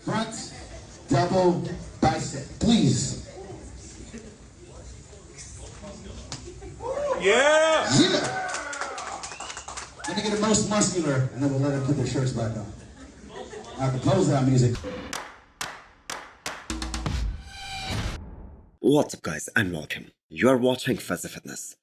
Front double bicep, please. Yeah! Yeah! Let me get the most muscular, and then we'll let them put their shirts back on. Now, the close down music. What's up guys and welcome. You are watching Fazi Fitness.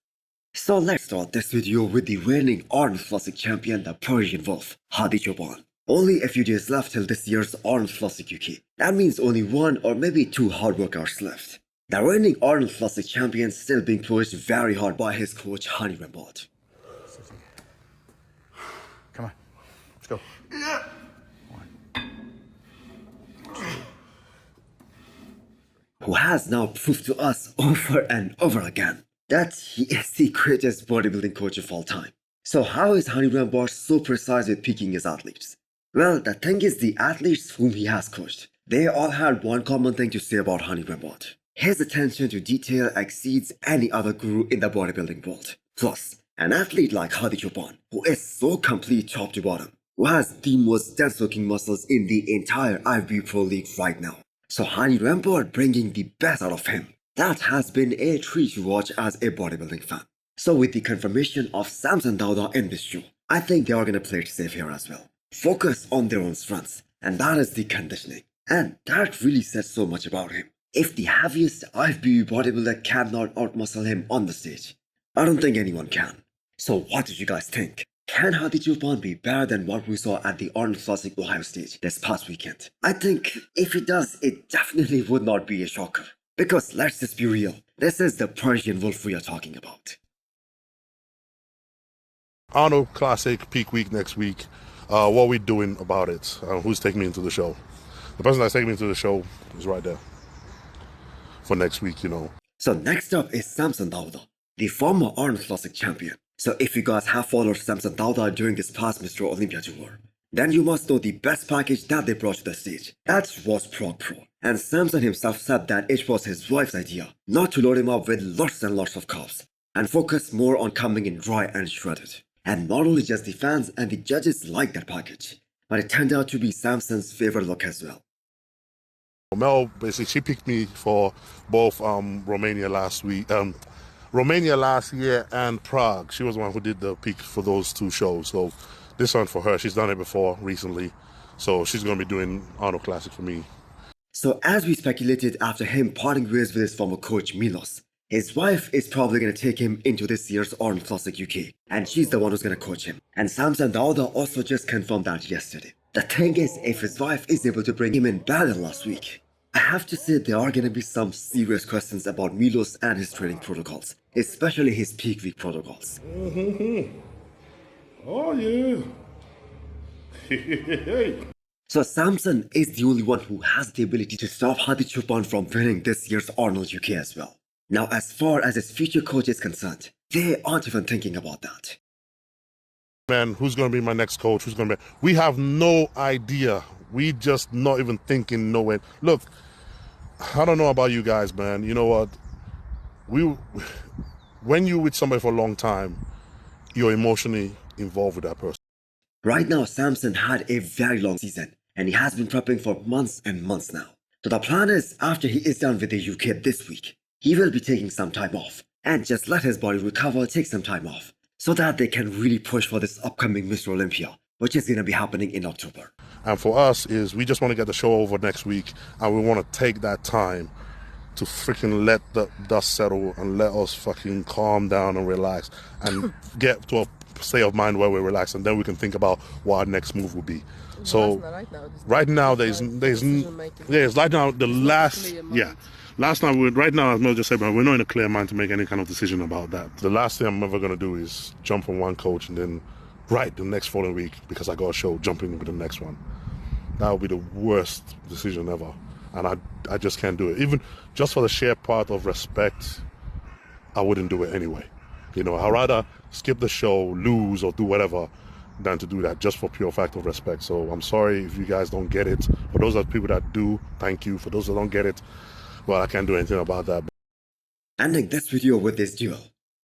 So let's start this video with the reigning Arnold Classic champion, the Persian Wolf, Hadi Choopan. Only a few days left till this year's Arnold Classic UK. That means only one or maybe two hard workouts left. The reigning Arnold Classic champion still being pushed very hard by his coach Hany Rambod. Come on, let's go. Yeah. Who has now proved to us over and over again that he is the greatest bodybuilding coach of all time. So how is Hany Rambod so precise with picking his athletes? Well, the thing is, the athletes whom he has coached, they all had one common thing to say about Hany Rambod. His attention to detail exceeds any other guru in the bodybuilding world. Plus, an athlete like Hadi Choopan, who is so complete top to bottom, who has the most dense looking muscles in the entire IFBB Pro League right now. So Hany Rambod bringing the best out of him. That has been a treat to watch as a bodybuilding fan. So with the confirmation of Samson Dauda in this show, I think they are gonna play it safe here as well. Focus on their own strengths, and that is the conditioning. And that really says so much about him. If the heaviest IFBB bodybuilder cannot outmuscle him on the stage, I don't think anyone can. So what did you guys think? Can Hadi Choopan be better than what we saw at the Arnold Classic Ohio stage this past weekend? I think if he does, it definitely would not be a shocker. Because let's just be real, this is the Persian Wolf we are talking about. Arnold Classic peak week next week. What are we doing about it? Who's taking me into the show? The person that's taking me into the show is right there for next week, you know. So next up is Samson Dauda, the former Arnold Classic champion. So if you guys have followed Samson Dauda during his past Mr. Olympia tour, then you must know the best package that they brought to the stage. That was Prog Pro. And Samson himself said that it was his wife's idea not to load him up with lots and lots of carbs and focus more on coming in dry and shredded. And not only just the fans and the judges liked that package, but it turned out to be Samson's favorite look as well. Mel, basically, she picked me for both Romania last year and Prague. She was the one who did the pick for those two shows. So this one for her, she's done it before recently. So she's going to be doing Arnold Classic for me. So as we speculated after him parting ways with his former coach Milos, his wife is probably going to take him into this year's Arnold Classic UK, and she's the one who's going to coach him. And Samson Dauda also just confirmed that yesterday. The thing is, if his wife is able to bring him in better than last week, I have to say there are going to be some serious questions about Milos and his training protocols, especially his peak week protocols. Oh yeah. So Samson is the only one who has the ability to stop Hadi Choopan from winning this year's Arnold UK as well. Now as far as his future coach is concerned, they aren't even thinking about that. Man, who's going to be my next coach? Who's going to be? We have no idea. We just not even thinking, no way. Look, I don't know about you guys, man. You know what? When you're with somebody for a long time, you're emotionally involved with that person. Right now, Samson had a very long season, and he has been prepping for months and months now. So the plan is, after he is done with the UK this week, he will be taking some time off, and just let his body recover, take some time off, so that they can really push for this upcoming Mr. Olympia, which is going to be happening in October. And for us is, we just want to get the show over next week, and we want to take that time to freaking let the dust settle and let us fucking calm down and relax and get to a state of mind where we're relaxed, and then we can think about what our next move will be. So right now there's right now the last last time right now, as Mel just said, but we're not in a clear mind to make any kind of decision about that. The last thing I'm ever going to do is jump on one coach and then the next following week, because I got a show, jumping with the next one. That would be the worst decision ever, and I just can't do it. Even just for the sheer part of respect, I wouldn't do it anyway. You know, I'd rather skip the show, lose, or do whatever than to do that just for pure fact of respect. So I'm sorry if you guys don't get it. For those of the people that do, thank you. For those that don't get it, well, I can't do anything about that. Ending this video with this duel,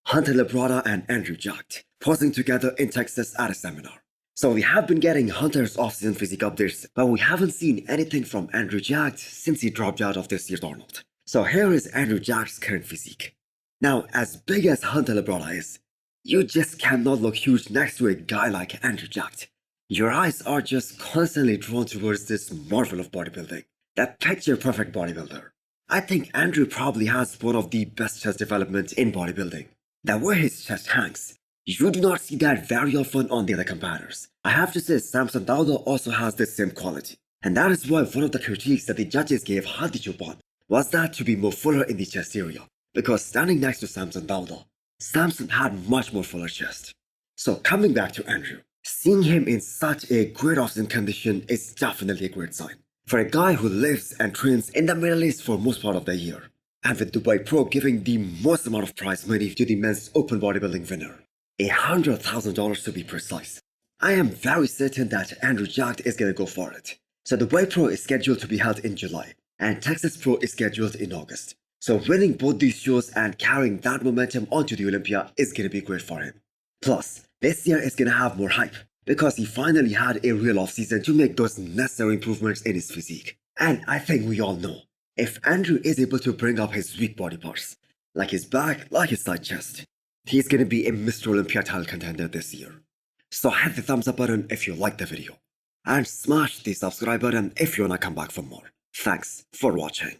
Hunter Labrada and Andrew Jacked, posing together in Texas at a seminar. So we have been getting Hunter's off-season physique updates, but we haven't seen anything from Andrew Jacked since he dropped out of this year's Arnold. So here is Andrew Jacked's current physique. Now, as big as Hunter Labrada is, you just cannot look huge next to a guy like Andrew Jacked. Your eyes are just constantly drawn towards this marvel of bodybuilding, that picture-perfect bodybuilder. I think Andrew probably has one of the best chest development in bodybuilding. The way his chest hangs, you do not see that very often on the other competitors. I have to say Samson Dauda also has the same quality. And that is why one of the critiques that the judges gave Hadi Choopan was that to be more fuller in the chest area. Because standing next to Samson Dauda, Samson had much more fuller chest. So coming back to Andrew, seeing him in such a great off-season condition is definitely a great sign. For a guy who lives and trains in the Middle East for most part of the year. And with Dubai Pro giving the most amount of prize money to the men's open bodybuilding winner. $100,000 to be precise. I am very certain that Andrew Jacked is gonna go for it. So Dubai Pro is scheduled to be held in July, and Texas Pro is scheduled in August. So winning both these shows and carrying that momentum onto the Olympia is gonna be great for him. Plus, this year is gonna have more hype, because he finally had a real off-season to make those necessary improvements in his physique. And I think we all know, if Andrew is able to bring up his weak body parts, like his back, like his side chest, he's gonna be a Mr. Olympia title contender this year. So hit the thumbs up button if you liked the video. And smash the subscribe button if you wanna come back for more. Thanks for watching.